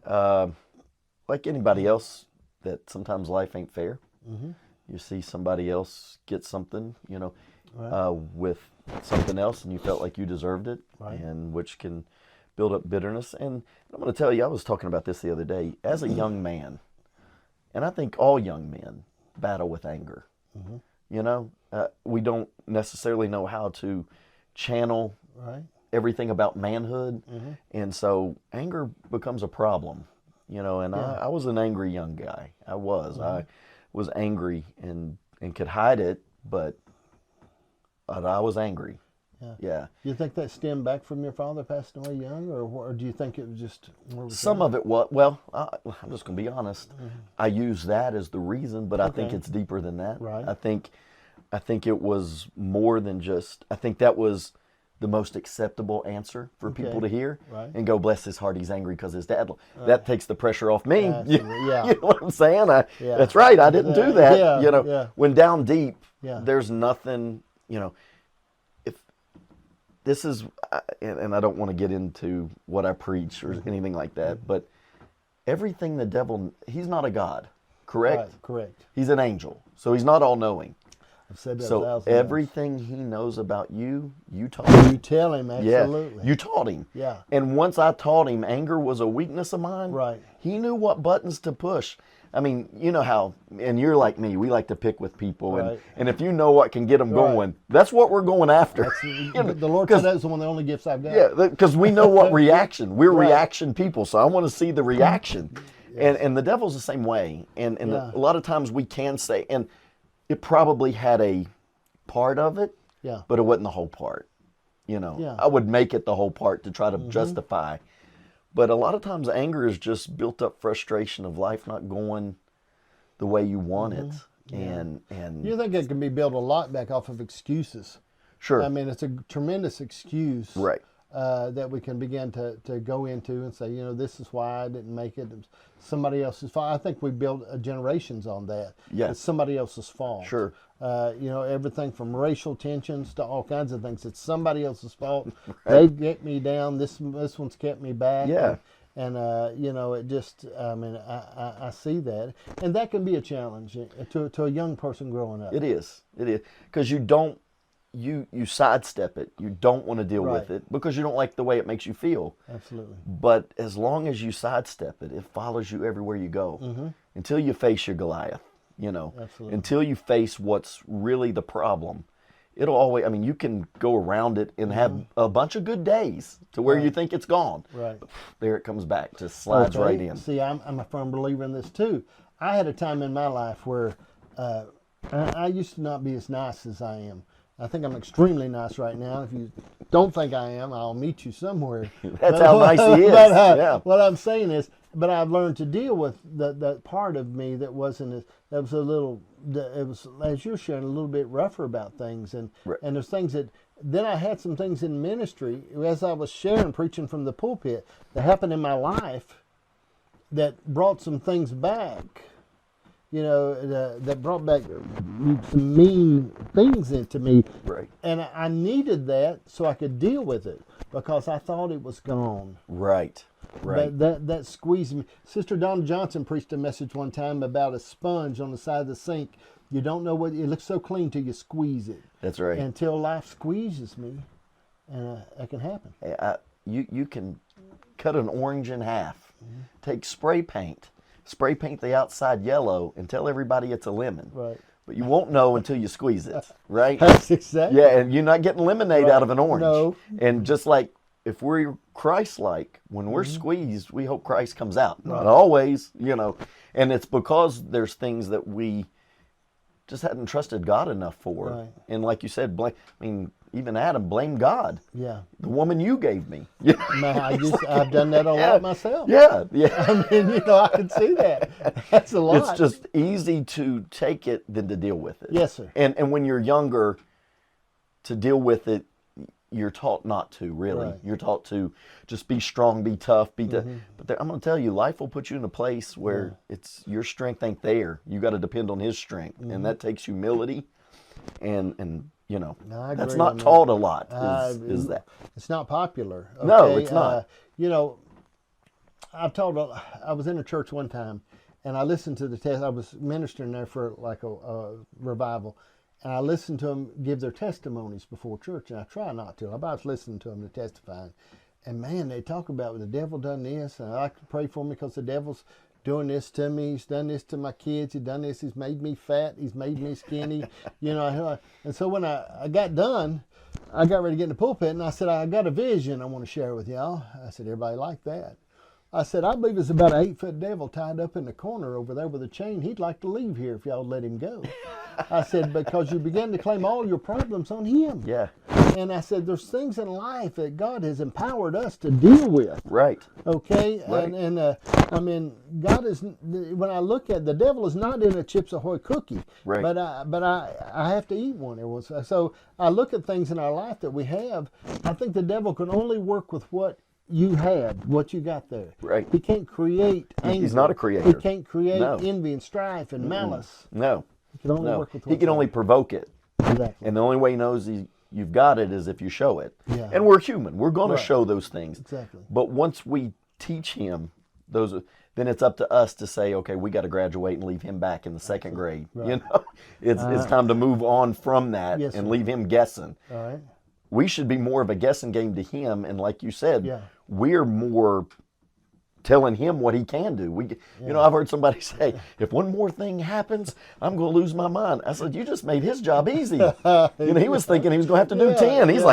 Uh, like anybody else, that sometimes life ain't fair. Mm-hmm. You see somebody else get something, Right. with something else, and you felt like you deserved it, Right. and which can build up bitterness. And I'm going to tell you, I was talking about this the other day. As a young man, and I think all young men battle with anger. Mm-hmm. We don't necessarily know how to channel Right. everything about manhood, Mm-hmm. and so anger becomes a problem. And Yeah. I was an angry young guy. I was. Mm-hmm. I was angry and could hide it, but I was angry. Yeah. Yeah. Do you think that stemmed back from your father passing away young, or do you think it was just more Some reserved? of it was, well, I'm just going to be honest. Mm-hmm. I use that as the reason, but I think Okay. it's deeper than that. Right. I think it was more than just, I think that was the most acceptable answer for Okay. people to hear, Right. and go, bless his heart, he's angry because his dad. That takes the pressure off me. Absolutely. Yeah. You know what I'm saying? Yeah. That's right. I didn't do that. Yeah, yeah. When down deep, Yeah. there's nothing, if this is, and I don't want to get into what I preach or anything like that, but everything the devil, he's not a God, correct? Right. Correct. He's an angel. So he's not all knowing. I've said that a So thousand times. everything he knows about you, you taught him. You tell him, absolutely. Yeah, you taught him. Yeah. And once I taught him anger was a weakness of mine, Right. he knew what buttons to push. I mean, you know how, and you're like me, we like to pick with people, Right. and if you know what can get them Right. going, that's what we're going after. The Lord said that's one of the only gifts I've got. Yeah, because we know what reaction. We're Right. reaction people, so I want to see the reaction. And the devil's the same way. And Yeah. a lot of times we can say, and it probably had a part of it, Yeah. but it wasn't the whole part. Yeah. I would make it the whole part to try to justify. But a lot of times anger is just built up frustration of life not going the way you want it. And You think it can be built a lot back off of excuses? sure. I mean, it's a tremendous excuse. Right. That we can begin to go into and say, this is why I didn't make it. It's somebody else's fault. I think we built generations on that. Yeah. It's somebody else's fault. Sure. Everything from racial tensions to all kinds of things. It's somebody else's fault. They get me down. This one's kept me back. Yeah. And it just, I see that. And that can be a challenge to a young person growing up. It is. Because you don't, you sidestep it. You don't want to deal with Right. it because you don't like the way it makes you feel. Absolutely. But as long as you sidestep it, it follows you everywhere you go until you face your Goliath, Absolutely. until you face what's really the problem. It'll always, you can go around it and have a bunch of good days to where you think it's gone. Right. But there it comes back, just slides right Okay. in. See, I'm a firm believer in this too. I had a time in my life where I used to not be as nice as I am. I think I'm extremely nice right now. If you don't think I am, I'll meet you somewhere. That's how nice he is. But, Yeah. What I'm saying is, but I've learned to deal with that part of me that wasn't as, that was a little, it was, as you're sharing, a little bit rougher about things. And Right. and there's things that, then I had some things in ministry, as I was sharing, preaching from the pulpit, that happened in my life that brought some things back. That brought back some mean things into me. Right. And I needed that so I could deal with it because I thought it was gone. Right. Right. That squeezed me. Sister Donna Johnson preached a message one time about a sponge on the side of the sink. You don't know what, it looks so clean till you squeeze it. That's right. Until life squeezes me, and that can happen. You can cut an orange in half, take spray paint the outside yellow, and tell everybody it's a lemon. Right. But you won't know until you squeeze it, right? That's exactly. Yeah, and you're not getting lemonade out of an orange. No. And just like if we're Christ-like, when we're squeezed, we hope Christ comes out. Not always, And it's because there's things that we just hadn't trusted God enough for. Right. And like you said, even Adam blamed God. Yeah. The woman you gave me. Man, I've done that a lot myself. Yeah. I mean, I can see that. That's a lot. It's just easy to take it than to deal with it. Yes, sir. And when you're younger, to deal with it, you're taught not to, really. Right. You're taught to just be strong, be tough, But I'm going to tell you, life will put you in a place where it's your strength ain't there. You got to depend on His strength, and that takes humility, and I that's agree not on that. taught a lot. Is that? It's not popular. No, okay? it's not. I was in a church one time, and I listened to the test. I was ministering there for like a revival, and I listened to them give their testimonies before church, and I try not to. I was listening to them to testifying, and man, they talk about the devil done this, and I like to pray for me because the devil's doing this to me. He's done this to my kids. He's done this. He's made me fat. He's made me skinny. And so when I got done, I got ready to get in the pulpit, and I said, I got a vision I want to share with y'all. I said, everybody like that? I said, I believe it's about an 8-foot devil tied up in the corner over there with a chain. He'd like to leave here if y'all let him go. I said, because you begin to claim all your problems on him. Yeah. And I said, there's things in life that God has empowered us to deal with. Right. Okay? Right. I mean, God is, when I look at the devil is not in a Chips Ahoy cookie. Right. But I have to eat one. So I look at things in our life that we have. I think the devil can only work with what you had, what you got there. Right. He can't create anger. He's not a creator. He can't create No. envy and strife and malice. No. He can only No. work with He what can you only provoke it. have. Exactly. And the only way he knows you've got it is if you show it. Yeah. And we're human. We're going Right. to show those things. Exactly. But once we teach him those, then it's up to us to say, okay, we got to graduate and leave him back in the second grade. Right. You know, it's time to move on from that Yes, and sir. leave him guessing. All right. We should be more of a guessing game to him. And like you said, Yeah. we're more telling him what he can do. You know, I've heard somebody say, if one more thing happens, I'm going to lose my mind. I said, you just made his job easy. You know, he was thinking he was going to have to do 10. He's like,